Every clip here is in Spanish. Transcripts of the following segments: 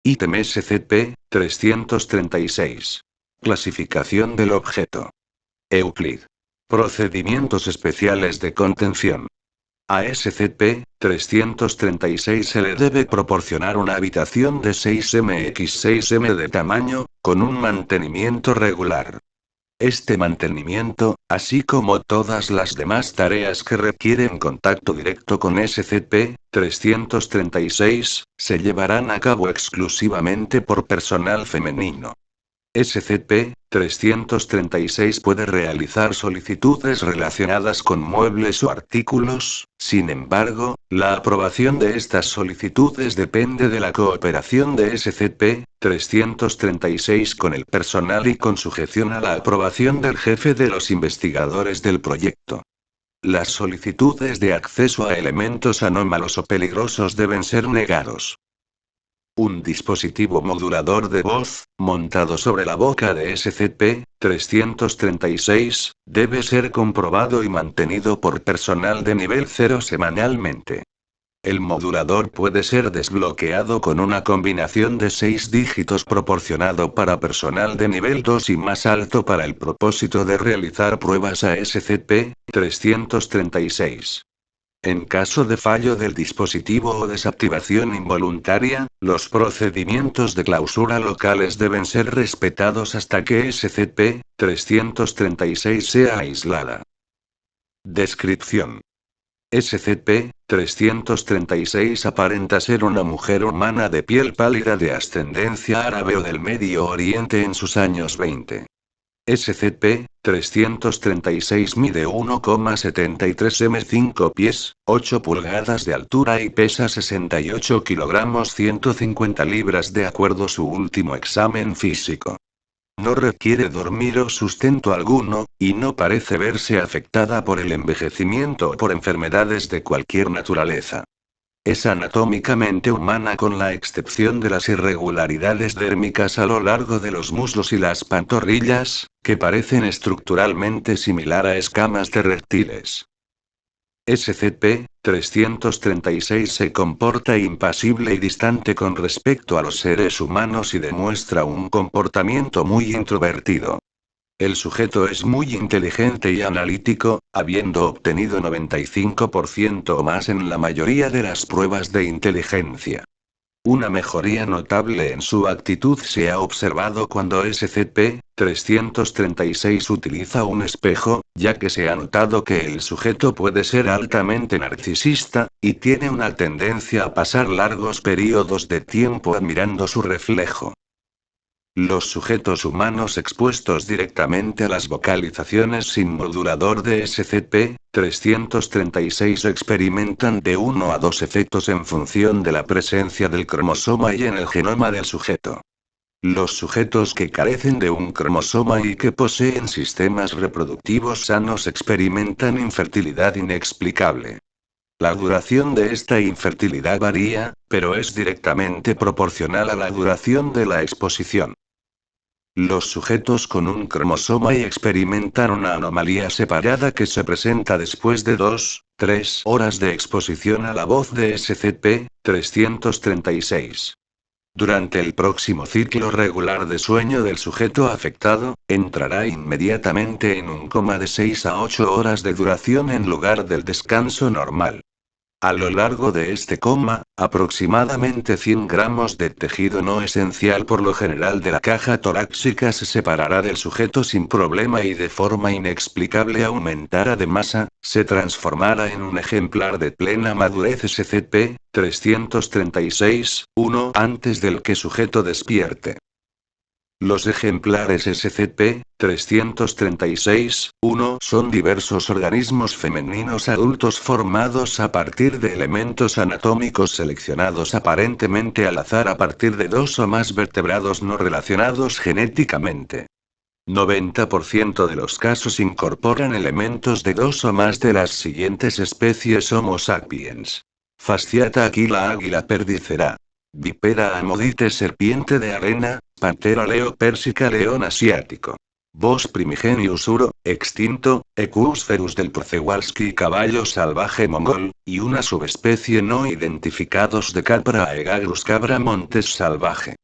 Ítem SCP-336. Clasificación del objeto. Euclid. Procedimientos especiales de contención. A SCP-336 se le debe proporcionar una habitación de 6 x 6 de tamaño, con un mantenimiento regular. Este mantenimiento, así como todas las demás tareas que requieren contacto directo con SCP-336, se llevarán a cabo exclusivamente por personal femenino. SCP-336 puede realizar solicitudes relacionadas con muebles o artículos, sin embargo, la aprobación de estas solicitudes depende de la cooperación de SCP-336 con el personal y con sujeción a la aprobación del jefe de los investigadores del proyecto. Las solicitudes de acceso a elementos anómalos o peligrosos deben ser negados. Un dispositivo modulador de voz, montado sobre la boca de SCP-336, debe ser comprobado y mantenido por personal de nivel 0 semanalmente. El modulador puede ser desbloqueado con una combinación de 6 dígitos proporcionado para personal de nivel 2 y más alto para el propósito de realizar pruebas a SCP-336. En caso de fallo del dispositivo o desactivación involuntaria, los procedimientos de clausura locales deben ser respetados hasta que SCP-336 sea aislada. Descripción. SCP-336 aparenta ser una mujer humana de piel pálida de ascendencia árabe o del Medio Oriente en sus años 20. SCP-336 mide 1,73 m, 5 pies, 8 pulgadas de altura y pesa 68 kilogramos 150 libras de acuerdo a su último examen físico. No requiere dormir o sustento alguno, y no parece verse afectada por el envejecimiento o por enfermedades de cualquier naturaleza. Es anatómicamente humana con la excepción de las irregularidades dérmicas a lo largo de los muslos y las pantorrillas, que parecen estructuralmente similar a escamas de reptiles. SCP-336 se comporta impasible y distante con respecto a los seres humanos y demuestra un comportamiento muy introvertido. El sujeto es muy inteligente y analítico, habiendo obtenido 95% o más en la mayoría de las pruebas de inteligencia. Una mejoría notable en su actitud se ha observado cuando SCP-336 utiliza un espejo, ya que se ha notado que el sujeto puede ser altamente narcisista, y tiene una tendencia a pasar largos periodos de tiempo admirando su reflejo. Los sujetos humanos expuestos directamente a las vocalizaciones sin modulador de SCP-336 experimentan de 1 a 2 efectos en función de la presencia del cromosoma Y en el genoma del sujeto. Los sujetos que carecen de un cromosoma Y que poseen sistemas reproductivos sanos experimentan infertilidad inexplicable. La duración de esta infertilidad varía, pero es directamente proporcional a la duración de la exposición. Los sujetos con un cromosoma Y experimentan una anomalía separada que se presenta después de 2-3 horas de exposición a la voz de SCP-336. Durante el próximo ciclo regular de sueño del sujeto afectado, entrará inmediatamente en un coma de 6 a 8 horas de duración en lugar del descanso normal. A lo largo de este coma, aproximadamente 100 gramos de tejido no esencial por lo general de la caja torácica se separará del sujeto sin problema y de forma inexplicable aumentará de masa, se transformará en un ejemplar de plena madurez SCP-336-1 antes del que sujeto despierte. Los ejemplares SCP-336-1 son diversos organismos femeninos adultos formados a partir de elementos anatómicos seleccionados aparentemente al azar a partir de 2 o más vertebrados no relacionados genéticamente. 90% de los casos incorporan elementos de 2 o más de las siguientes especies Homo sapiens: Fasciata aquila, águila perdicera; Vipera amodite, serpiente de arena; Pantera leo pérsica, león asiático; Bos primigenius uro, extinto, Equus ferus del Przewalski caballo salvaje mongol, y una subespecie no identificados de Capra aegagrus cabra montes salvaje.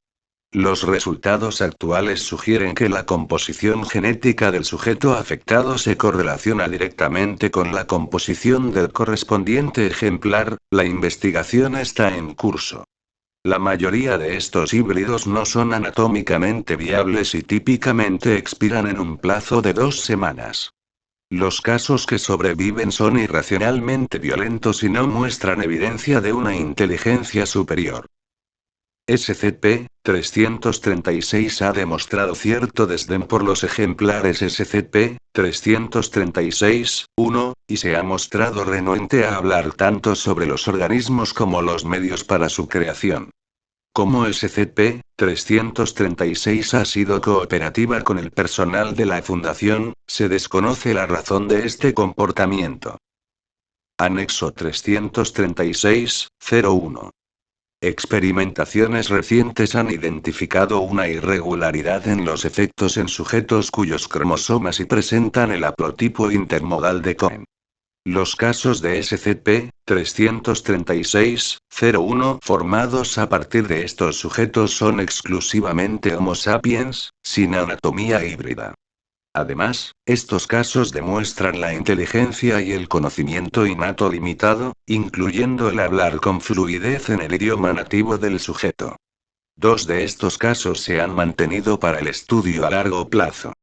Los resultados actuales sugieren que la composición genética del sujeto afectado se correlaciona directamente con la composición del correspondiente ejemplar. La investigación está en curso. La mayoría de estos híbridos no son anatómicamente viables y típicamente expiran en un plazo de 2 semanas. Los casos que sobreviven son irracionalmente violentos y no muestran evidencia de una inteligencia superior. SCP-336 ha demostrado cierto desdén por los ejemplares SCP-336-1, y se ha mostrado renuente a hablar tanto sobre los organismos como los medios para su creación. Como SCP-336 ha sido cooperativa con el personal de la Fundación, se desconoce la razón de este comportamiento. Anexo 336-01. Experimentaciones recientes han identificado una irregularidad en los efectos en sujetos cuyos cromosomas y presentan el haplotipo intermodal de Cohen. Los casos de SCP-336-01 formados a partir de estos sujetos son exclusivamente Homo sapiens, sin anatomía híbrida. Además, estos casos demuestran la inteligencia y el conocimiento innato limitado, incluyendo el hablar con fluidez en el idioma nativo del sujeto. 2 de estos casos se han mantenido para el estudio a largo plazo.